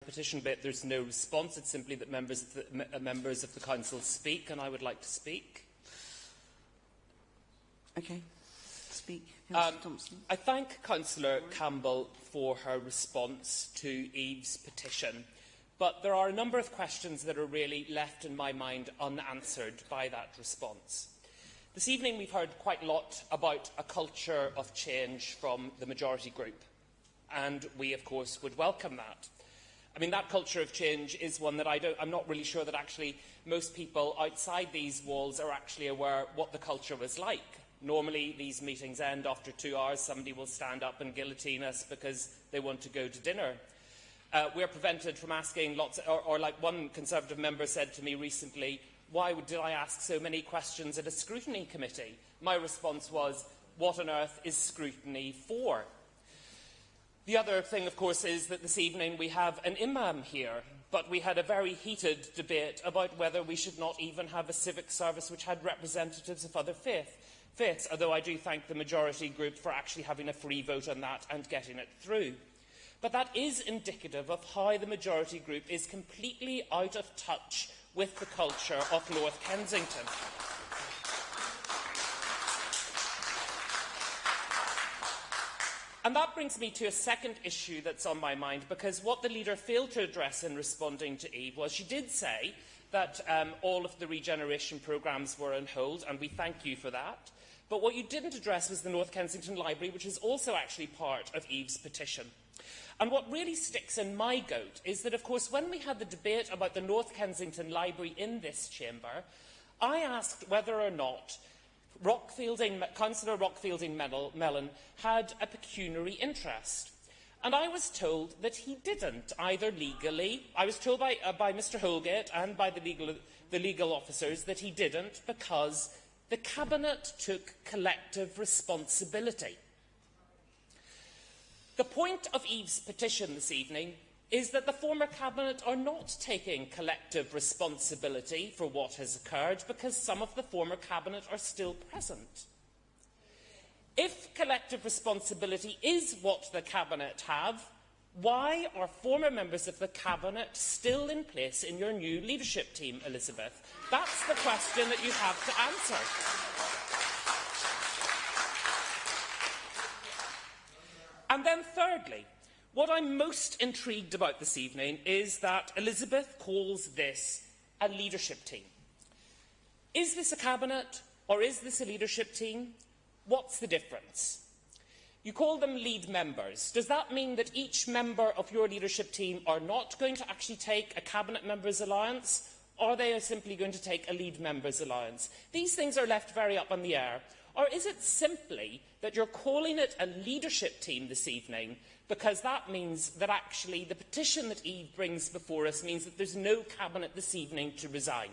petition bit, there's no response. It's simply that members of the Council speak, and I would like to speak. Okay. Speak. Councillor Thompson. I thank Councillor Campbell for her response to Eve's petition, but there are a number of questions that are really left in my mind unanswered by that response. This evening we've heard quite a lot about a culture of change from the majority group, and we, of course, would welcome that. I mean, that culture of change is one that I'm not really sure that actually most people outside these walls are actually aware what the culture was like. Normally, these meetings end after 2 hours. Somebody will stand up and guillotine us because they want to go to dinner. We're prevented from asking lots, or like one Conservative member said to me recently, why did I ask so many questions at a scrutiny committee? My response was, what on earth is scrutiny for? The other thing, of course, is that this evening we have an imam here, but we had a very heated debate about whether we should not even have a civic service which had representatives of other faiths, although I do thank the majority group for actually having a free vote on that and getting it through. But that is indicative of how the majority group is completely out of touch with the culture of North Kensington. And that brings me to a second issue that's on my mind, because what the leader failed to address in responding to Eve was she did say that all of the regeneration programmes were on hold, and we thank you for that. But what you didn't address was the North Kensington Library, which is also actually part of Eve's petition. And what really sticks in my goat is that, of course, when we had the debate about the North Kensington Library in this chamber, I asked whether or not Councillor Rockfielding-Mellon had a pecuniary interest. And I was told that he didn't, either legally. I was told by Mr Holgate and by the legal officers that he didn't because the Cabinet took collective responsibility. The point of Eve's petition this evening is that the former Cabinet are not taking collective responsibility for what has occurred because some of the former Cabinet are still present. If collective responsibility is what the Cabinet have, why are former members of the Cabinet still in place in your new leadership team, Elizabeth? That's the question that you have to answer. And then thirdly, what I'm most intrigued about this evening is that Elizabeth calls this a leadership team. Is this a Cabinet or is this a leadership team? What's the difference? You call them lead members. Does that mean that each member of your leadership team are not going to actually take a Cabinet members' allowance, or they are simply going to take a lead members' allowance? These things are left very up in the air. Or is it simply that you're calling it a leadership team this evening because that means that actually the petition that Eve brings before us means that there's no Cabinet this evening to resign?